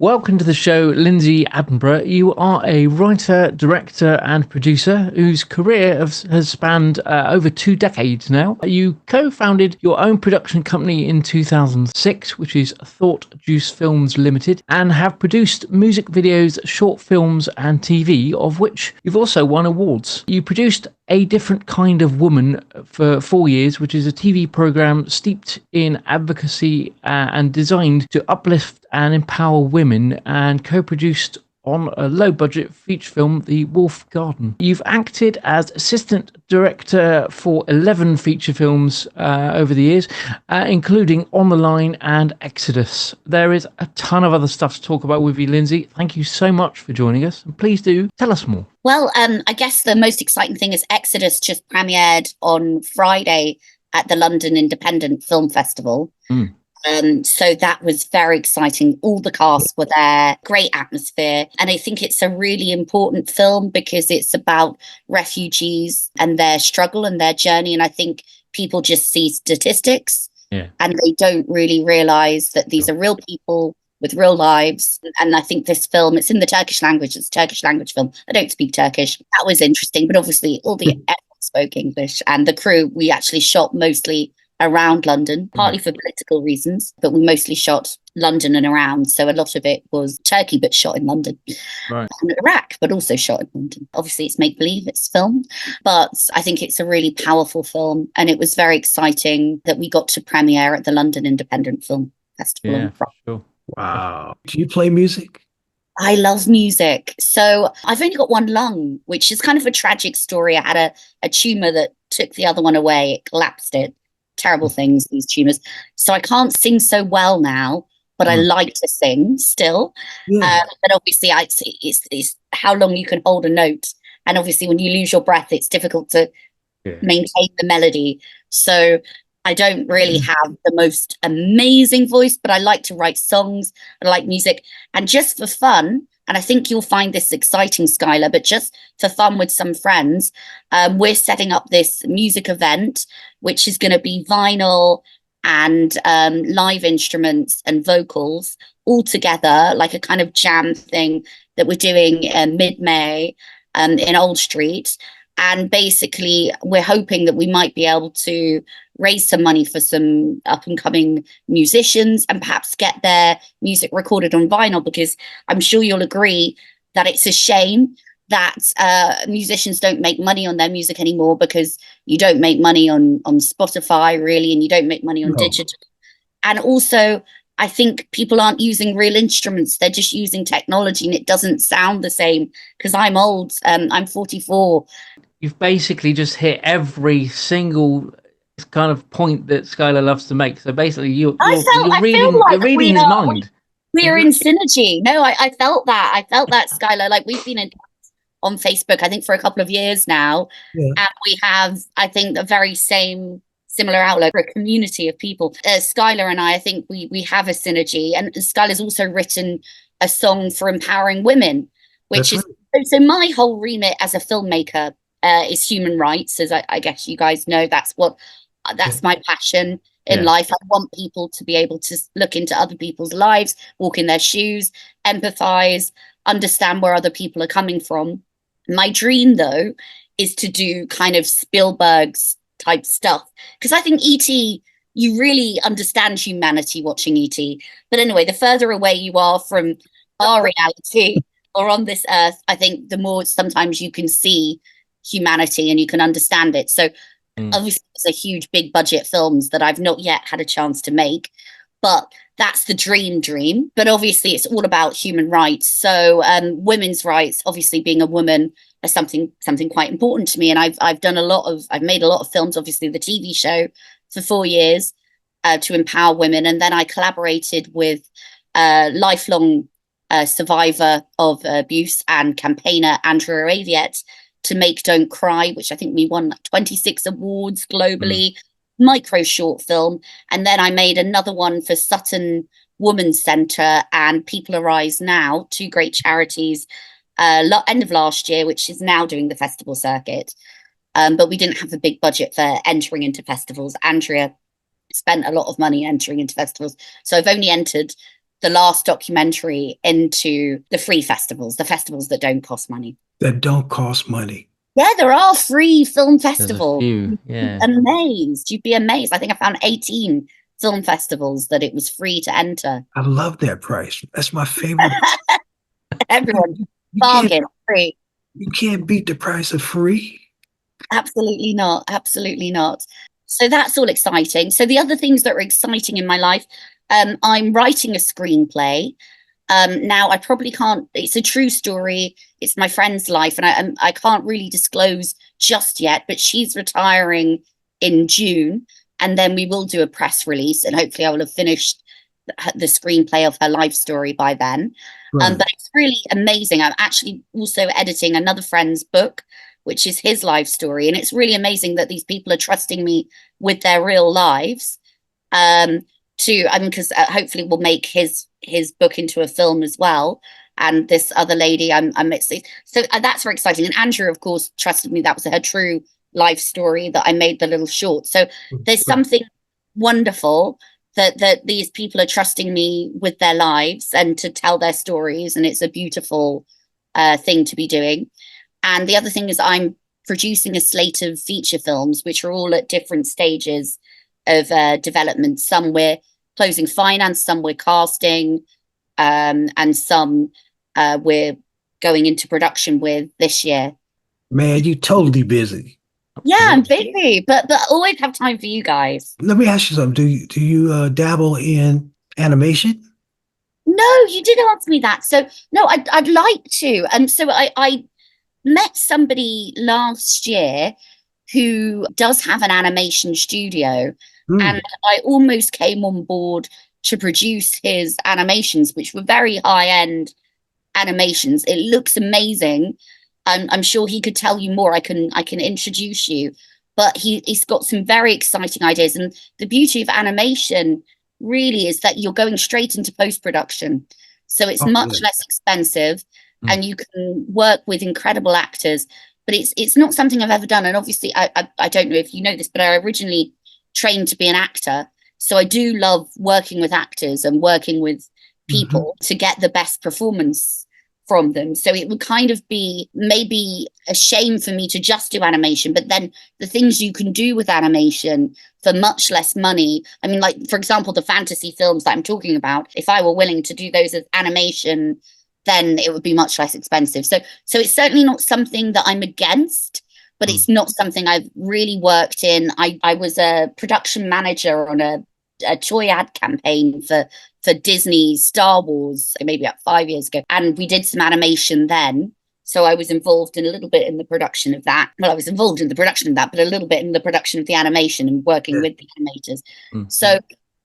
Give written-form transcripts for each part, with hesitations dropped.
Welcome to the show, Linzy Attenborough. You are a writer, director, and producer whose career has spanned over 2 decades now. You co-founded your own production company in 2006, which is Thought Juice Films Limited, and have produced music videos, short films, and TV, of which you've also won awards. You produced A Different Kind of Woman for 4 years, which is a TV program steeped in advocacy and designed to uplift and empower women, and co-produced on a low-budget feature film, The Wolf Garden. You've acted as assistant director for 11 feature films over the years, including On the Line and Exodus. There is a ton of other stuff to talk about with you, Linzy. Thank you so much for joining us, and please do tell us more. Well, I guess the most exciting thing is Exodus just premiered on Friday at the London Independent Film Festival. So that was very exciting. All the cast were there, great atmosphere. And I think it's a really important film because it's about refugees and their struggle and their journey. And I think people just see statistics and they don't really realize that these are real people with real lives. And I think this film, it's in the Turkish language. It's a Turkish language film. I don't speak Turkish. That was interesting. But obviously all the actors spoke English, and the crew, we actually shot mostly around London, partly for political reasons, but we mostly shot London and around. So a lot of it was Turkey, but shot in London. Right. And Iraq, but also shot in London. Obviously, it's make-believe, it's film, but I think it's a really powerful film. And it was very exciting that we got to premiere at the London Independent Film Festival. Yeah, sure. Wow. Do you play music? I love music. So I've only got one lung, which is kind of a tragic story. I had a tumor that took the other one away. It collapsed it. Terrible things, these tumors. So I can't sing so well now, but I like to sing still. But obviously, it's how long you can hold a note. And obviously, when you lose your breath, it's difficult to maintain the melody. So I don't really have the most amazing voice, but I like to write songs. I like music. And just for fun, and I think you'll find this exciting, Skyler, but just for fun with some friends, we're setting up this music event, which is going to be vinyl and live instruments and vocals all together, like a kind of jam thing that we're doing mid-May in Old Street. And basically, we're hoping that we might be able to raise some money for some up-and-coming musicians and perhaps get their music recorded on vinyl, because I'm sure you'll agree that it's a shame that musicians don't make money on their music anymore, because you don't make money on Spotify, really, and you don't make money on digital. And also, I think people aren't using real instruments. They're just using technology, and it doesn't sound the same, because I'm old. I'm 44. You've basically just hit every single kind of point that Skyler loves to make. So basically, you're reading his mind. We're in synergy. No, I felt that. I felt that, Skyler. Like, we've been on Facebook, I think, for a couple of years now. And we have, I think, a very similar outlook for a community of people. Skyler and I think we have a synergy. And Skyler's also written a song for empowering women, which is so my whole remit as a filmmaker is human rights, as I guess you guys know. That's my passion in life. I want people to be able to look into other people's lives, walk in their shoes, empathize, understand where other people are coming from. My dream, though, is to do kind of Spielberg's type stuff, because I think E.T., you really understand humanity watching E.T. But anyway, the further away you are from our reality or on this earth, I think the more sometimes you can see humanity and you can understand it. So obviously it's a huge big budget films that I've not yet had a chance to make, but that's the dream. But obviously it's all about human rights. So women's rights, obviously being a woman, is something quite important to me. And I've made a lot of films, obviously the TV show for 4 years to empower women. And then I collaborated with lifelong survivor of abuse and campaigner Andrea Aviette to make Don't Cry, which I think we won like 26 awards globally, micro short film. And then I made another one for Sutton Women's Centre and People Arise Now, 2 great charities, end of last year, which is now doing the festival circuit. But we didn't have a big budget for entering into festivals. Andrea spent a lot of money entering into festivals. So I've only entered the last documentary into the free festivals, the festivals that don't cost money. That don't cost money. Yeah, there are free film festivals. Few, yeah. You'd be amazed. I think I found 18 film festivals that it was free to enter. I love that price. That's my favorite. Everyone, You bargain, free. You can't beat the price of free. Absolutely not. Absolutely not. So that's all exciting. So the other things that are exciting in my life, I'm writing a screenplay. Now I probably can't, it's a true story. It's my friend's life and I can't really disclose just yet, but she's retiring in June and then we will do a press release and hopefully I will have finished the screenplay of her life story by then. Right. But it's really amazing. I'm actually also editing another friend's book, which is his life story. And it's really amazing that these people are trusting me with their real lives. Because hopefully we'll make his book into a film as well. And this other lady, so that's very exciting. And Andrew, of course, trusted me. That was her true life story that I made the little short. So there's something wonderful that these people are trusting me with their lives and to tell their stories. And it's a beautiful thing to be doing. And the other thing is I'm producing a slate of feature films, which are all at different stages of development. Some we're closing finance, some we're casting, and some we're going into production with this year. Man, you totally busy. Yeah, I'm busy, but I always have time for you guys. Let me ask you something. Do you dabble in animation? No, you did ask me that. So no, I'd like to. And so I met somebody last year who does have an animation studio. And I almost came on board to produce his animations, which were very high-end animations. It looks amazing. I'm sure he could tell you more. I can introduce you. But he's got some very exciting ideas. And the beauty of animation really is that you're going straight into post-production. So it's much less expensive and you can work with incredible actors. But it's not something I've ever done. And obviously, I don't know if you know this, but I originally trained to be an actor. So I do love working with actors and working with people to get the best performance from them. So it would kind of be maybe a shame for me to just do animation, but then the things you can do with animation for much less money. I mean, like, for example, the fantasy films that I'm talking about, if I were willing to do those as animation, then it would be much less expensive. So it's certainly not something that I'm against, but it's not something I've really worked in. I was a production manager on a toy ad campaign for Disney Star Wars, maybe about 5 years ago. And we did some animation then. So I was involved in a little bit in the production of that. Well, I was involved in the production of that, but a little bit in the production of the animation and working with the animators. So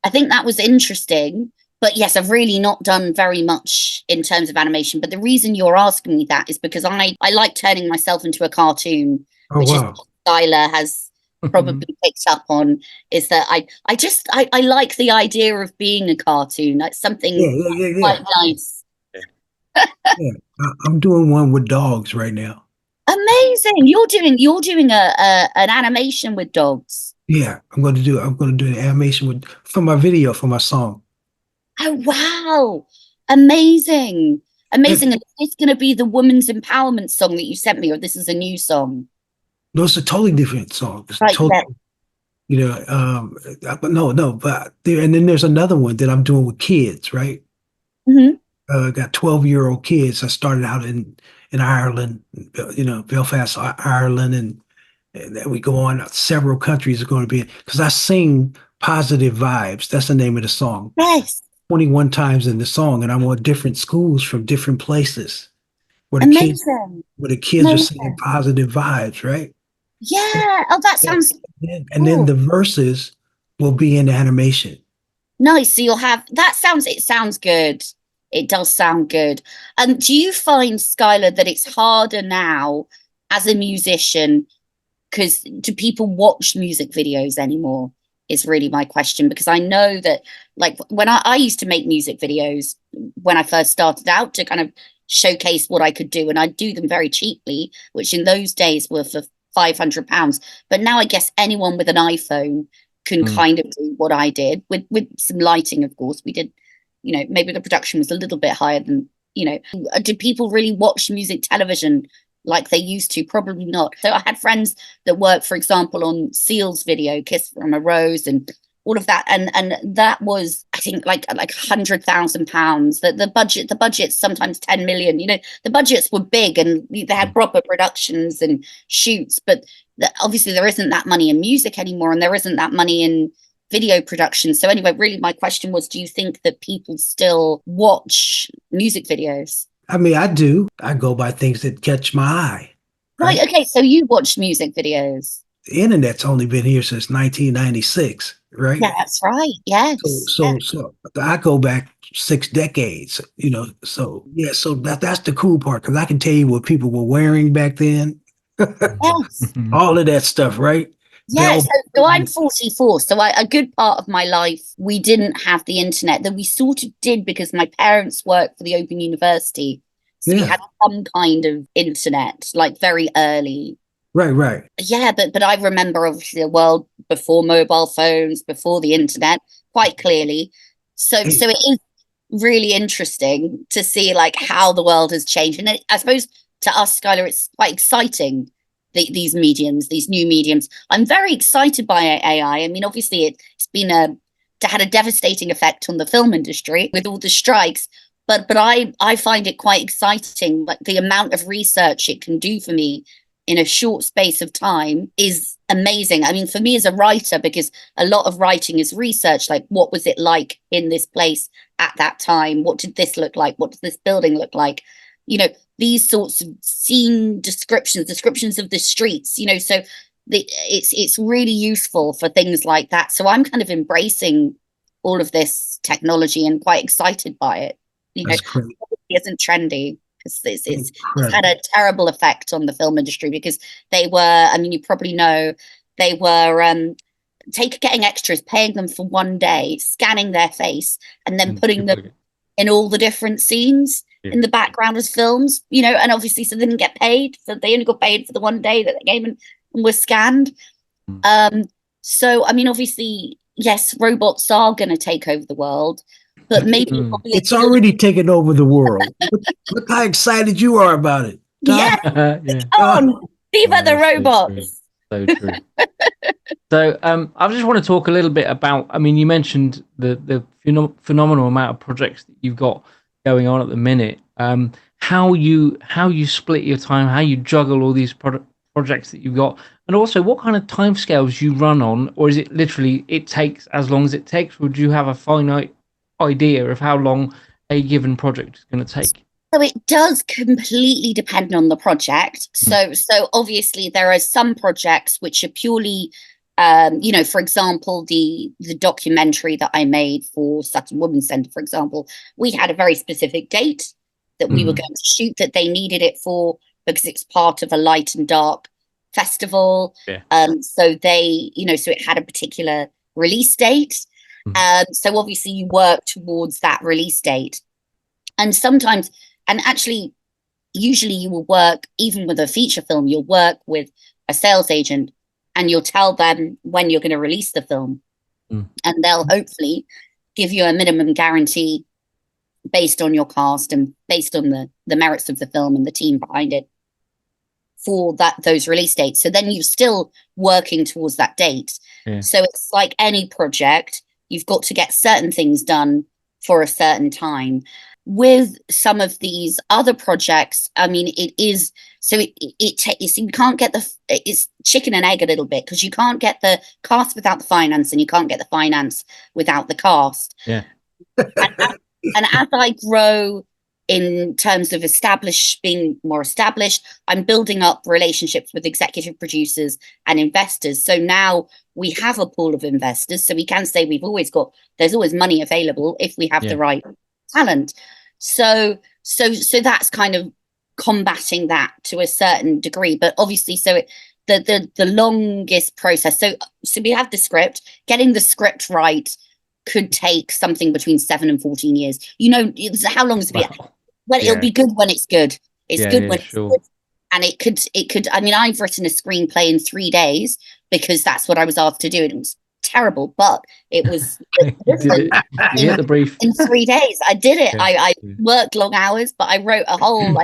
I think that was interesting. But yes, I've really not done very much in terms of animation. But the reason you're asking me that is because I like turning myself into a cartoon, which is what Skyler has probably picked up on, is that I like the idea of being a cartoon. Like something quite nice. I'm doing one with dogs right now. Amazing. You're doing an animation with dogs. Yeah, I'm going to do an animation for my video, for my song. Oh wow. Amazing. Amazing. And it's going to be the women's empowerment song that you sent me, or this is a new song? No, it's a totally different song. It's right, totally, but no, but there, and then there's another one that I'm doing with kids, right? Got 12-year-old kids. I started out in Ireland, Belfast, Ireland, and then we go on. Several countries are going to be, because I sing Positive Vibes. That's the name of the song. Yes. 21 times in the song, and I'm on different schools from different places where the kids are singing positive vibes, right? Yeah. Oh, that sounds and then the verses will be in animation. Nice. So you'll have it sounds good. It does sound good. And do you find, Skyler, that it's harder now as a musician, because do people watch music videos anymore? Is really my question, because I know that, like, when I used to make music videos when I first started out to kind of showcase what I could do, and I'd do them very cheaply, which in those days were for £500. But now I guess anyone with an iPhone can kind of do what I did with some lighting. Of course, we did, maybe the production was a little bit higher than, did people really watch music television like they used to? Probably not. So I had friends that worked, for example, on Seal's video, Kiss from a Rose, and all of that. And that was, I think, like £100,000. The budget's sometimes 10 million. The budgets were big and they had proper productions and shoots, but obviously there isn't that money in music anymore, and there isn't that money in video production. So anyway, really my question was, do you think that people still watch music videos? I mean, I do. I go by things that catch my eye. Right. Okay. So you watch music videos. The internet's only been here since 1996, right? Yeah, that's right. Yes. So I go back 6 decades, So that's the cool part, because I can tell you what people were wearing back then. Yes. All of that stuff, right? Yeah, so I'm 44, so a good part of my life, we didn't have the internet. That we sort of did because my parents worked for the Open University. So we had some kind of internet, like very early. Right. Yeah, but I remember obviously a world before mobile phones, before the internet, quite clearly. So it is really interesting to see like how the world has changed. And I suppose to us, Skyler, it's quite exciting. These new mediums. I'm very excited by AI. I mean, obviously, it's been had a devastating effect on the film industry with all the strikes. But I find it quite exciting. Like the amount of research it can do for me in a short space of time is amazing. I mean, for me as a writer, because a lot of writing is research. Like, what was it like in this place at that time? What did this look like? What does this building look like? These sorts of scene descriptions of the streets, so it's really useful for things like that. So I'm kind of embracing all of this technology and quite excited by it. It isn't trendy because it's had a terrible effect on the film industry, because they were, I mean, you probably know, they were getting extras, paying them for one day, scanning their face, and then putting them in all the different scenes in the background as films, and obviously so they didn't get paid. So they only got paid for the one day that they came and were scanned. So, I mean, obviously, yes, robots are going to take over the world, but maybe it's already taken over the world. Look how excited you are about it. Yeah. Come on, viva the robots. So true. So I just want to talk a little bit about, I mean, you mentioned the phenomenal amount of projects that you've got going on at the minute. How you split your time, how you juggle all these projects that you've got, and also what kind of timescales you run on, or is it literally it takes as long as it takes? Would you have a finite idea of how long a given project is going to take? So it does completely depend on the project. So obviously there are some projects which are purely, for example, the documentary that I made for Sutton Women's Centre, for example, we had a very specific date that we were going to shoot, that they needed it for, because it's part of a light and dark festival. Yeah. So they, so it had a particular release date. So obviously you work towards that release date. And sometimes, and actually, usually you will work, even with a feature film, you'll work with a sales agent and you'll tell them when you're going to release the film. And they'll hopefully give you a minimum guarantee based on your cast and based on the merits of the film and the team behind it for those release dates. So then you're still working towards that date. Yeah. So it's like any project, you've got to get certain things done for a certain time. With some of these other projects, I mean, it is so you can't get it's chicken and egg a little bit, because you can't get the cast without the finance, and you can't get the finance without the cast. Yeah. And as I grow in terms of being more established, I'm building up relationships with executive producers and investors. So now we have a pool of investors, so we can say there's always money available if we have the right talent. So that's kind of combating that to a certain degree. But obviously, the longest process. So we have the script. Getting the script right could take something between 7 and 14 years. How long is it? Wow. Well, it'll be good when it's good. It's good when it's good. And it could, I mean, I've written a screenplay in 3 days because that's what I was asked to do. It was terrible, but it was You hit the brief in 3 days. I did it. Yeah. I worked long hours, but I wrote a whole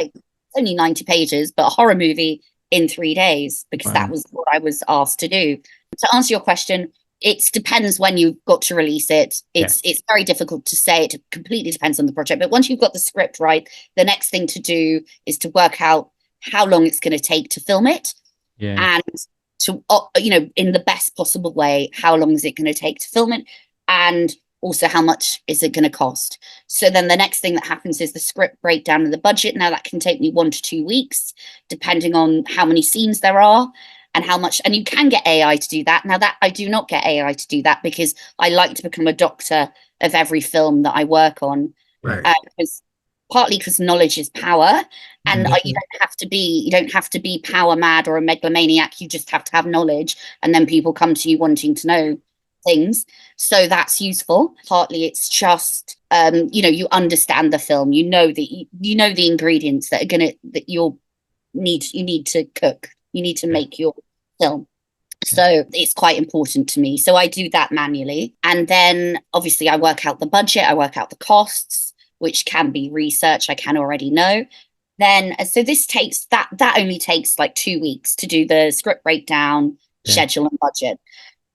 only 90 pages, but a horror movie in 3 days because that was what I was asked to do. To answer your question, it depends when you've got to release it. It's very difficult to say. It completely depends on the project. But once you've got the script right, the next thing to do is to work out how long it's going to take to film it. And to, in the best possible way, how long is it going to take to film it? And also, how much is it going to cost? So then the next thing that happens is the script breakdown and the budget. Now that can take me 1 to 2 weeks, depending on how many scenes there are and how much. And you can get AI to do that. Now that I do not get AI to do that because I like to become a doctor of every film that I work on. Right. Partly because knowledge is power, and you don't have to be power mad or a megalomaniac. You just have to have knowledge, and then people come to you wanting to know things. So that's useful. Partly it's just you understand the film. You know the ingredients you need to cook. You need to make your film. So it's quite important to me. So I do that manually, and then obviously I work out the budget. I work out the costs, which can be research I can already know. Then, so this takes, that only takes like 2 weeks to do the script breakdown, schedule and budget.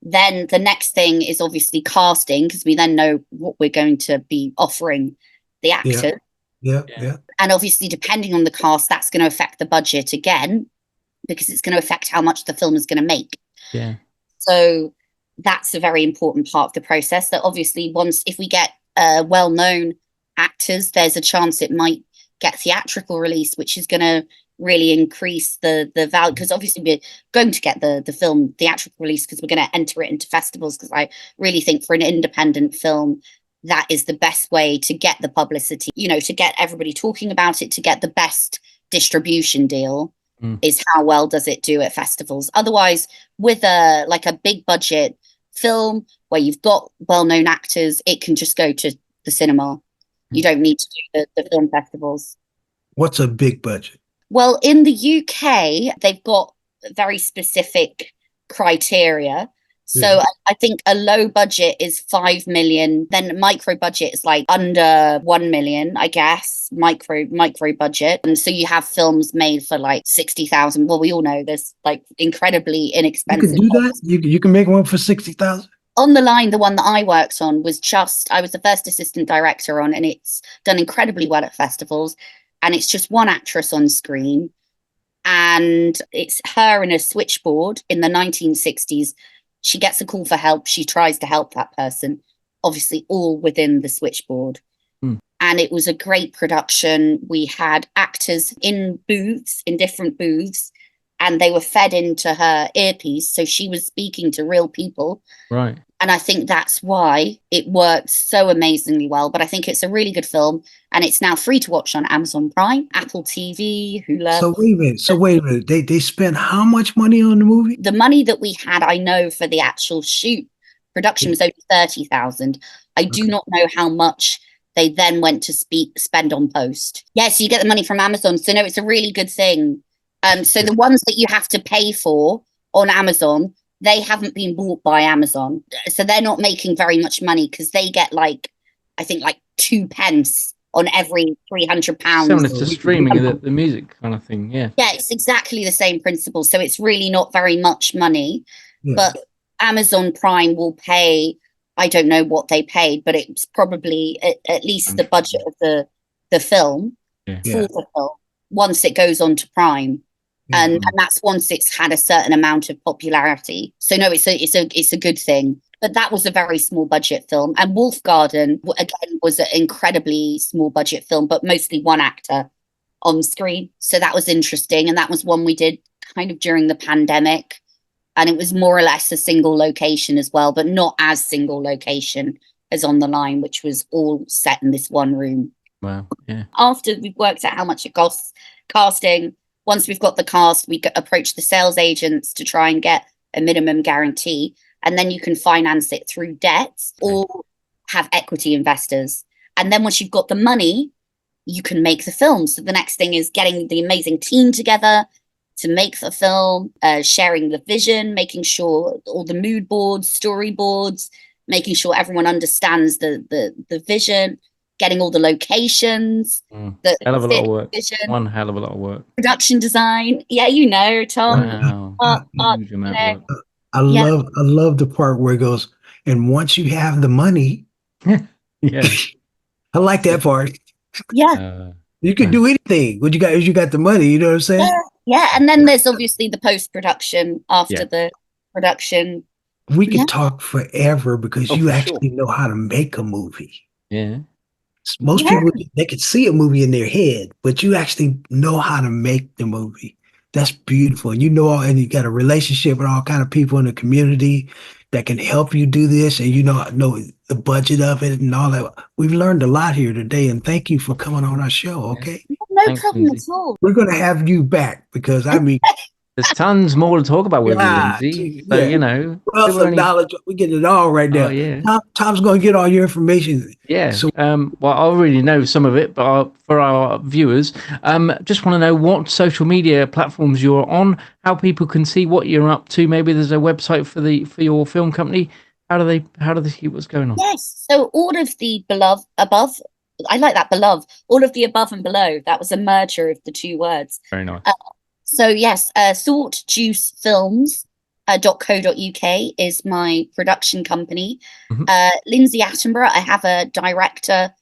Then the next thing is obviously casting, because we then know what we're going to be offering the actor. Yeah. And obviously, depending on the cast, that's going to affect the budget again, because it's going to affect how much the film is going to make. Yeah. So that's a very important part of the process. That obviously, if we get well-known actors, there's a chance it might get theatrical release, which is going to really increase the value, because obviously we're going to get the film theatrical release because we're going to enter it into festivals, because I really think for an independent film that is the best way to get the publicity, to get everybody talking about it, to get the best distribution deal is how well does it do at festivals. Otherwise, with a big budget film where you've got well-known actors, it can just go to the cinema. You don't need to do the film festivals. What's a big budget? Well, in the UK, they've got very specific criteria. So I think a low budget is 5 million. Then micro budget is like under 1 million, I guess, micro budget. And so you have films made for like 60,000. Well, we all know there's like incredibly inexpensive. You can do that? You can make one for 60,000? On the Line, the one that I worked on I was the first assistant director on, and it's done incredibly well at festivals. And it's just one actress on screen. And it's her in a switchboard in the 1960s. She gets a call for help. She tries to help that person, obviously all within the switchboard. And it was a great production. We had actors in different booths, and they were fed into her earpiece. So she was speaking to real people. Right. And I think that's why it works so amazingly well. But I think it's a really good film, and it's now free to watch on Amazon Prime, Apple TV, Hulu. So wait a minute. They spent how much money on the movie? The money that we had, I know, for the actual production was only 30,000. I do not know how much they then went to spend on post. Yeah, so you get the money from Amazon. So no, it's a really good thing. So the ones that you have to pay for on Amazon, they haven't been bought by Amazon. So they're not making very much money, because they get I think 2 pence on every £300. Similar to streaming the music kind of thing. Yeah. Yeah, it's exactly the same principle. So it's really not very much money, but Amazon Prime will pay, I don't know what they paid, but it's probably at least the budget of the film for the film once it goes on to Prime. And that's once it's had a certain amount of popularity. So no, it's a good thing. But that was a very small budget film. And Wolf Garden, again, was an incredibly small budget film, but mostly one actor on screen. So that was interesting. And that was one we did kind of during the pandemic. And it was more or less a single location as well, but not as single location as On the Line, which was all set in this one room. Wow. Yeah. After we've worked out how much it costs casting, once we've got the cast, we approach the sales agents to try and get a minimum guarantee. And then you can finance it through debts or have equity investors. And then once you've got the money, you can make the film. So the next thing is getting the amazing team together to make the film, sharing the vision, making sure all the mood boards, storyboards, making sure everyone understands the vision, getting all the locations. Hell of a lot of work. One hell of a lot of work. Production design. Yeah, Tom. Wow. Huge amount of work. I love the part where it goes, and once you have the money, yeah. I like that part. Yeah. You can do anything. What you got the money, you know what I'm saying? Yeah. And then there's obviously the post-production after the production. We could talk forever because you actually know how to make a movie. Yeah. Most people, they can see a movie in their head, but you actually know how to make the movie. That's beautiful. And and you got a relationship with all kind of people in the community that can help you do this, and know the budget of it and all that. We've learned a lot here today, and thank you for coming on our show, okay? No problem at all. We're going to have you back because, there's tons more to talk about with you, Linzy. So, wealth of knowledge. We're getting it all right now. Oh, yeah. Tom's going to get all your information. Yeah. So, well, I already know some of it, but for our viewers, just want to know what social media platforms you're on, how people can see what you're up to. Maybe there's a website for your film company. How do they see what's going on? Yes. So all of the above. I like that below. All of the above and below. That was a merger of the two words. Very nice. So yes, thoughtjuicefilms.co.uk is my production company. Linzy Attenborough, I have a director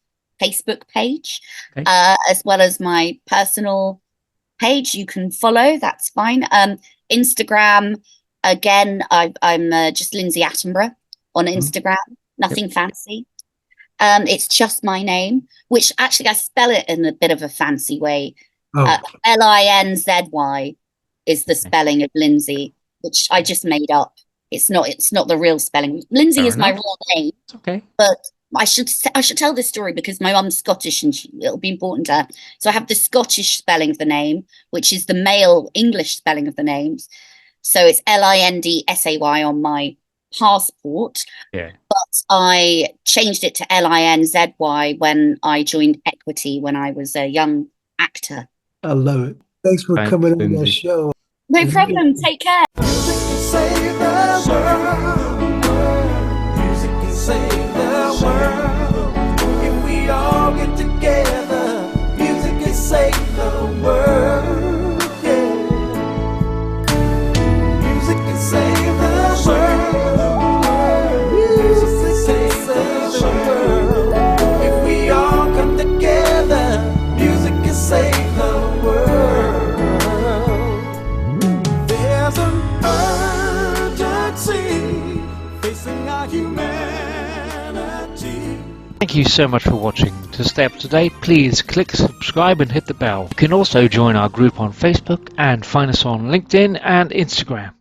Facebook page, as well as my personal page. You can follow, that's fine. Instagram, again, I'm just Linzy Attenborough on Instagram, nothing fancy. It's just my name, which actually I spell it in a bit of a fancy way. Linzy is the spelling of Linzy, which I just made up. It's not the real spelling. Linzy is my real name. It's okay. But I should tell this story because my mum's Scottish and it'll be important to her. So I have the Scottish spelling of the name, which is the male English spelling of the names. So it's Lindsay on my passport. Yeah. But I changed it to Linzy when I joined Equity when I was a young actor. I love it. Thanks for coming on that show. No problem. Take care. Music can save the world. Music can save the world. If we all get together, music can save the world. Yeah. Music can save the world. Music can save the world. If we all come together, music can save the world. There's an urgency facing our humanity. Thank you so much for watching. To stay up to date, please click subscribe and hit the bell. You can also join our group on Facebook and find us on LinkedIn and Instagram.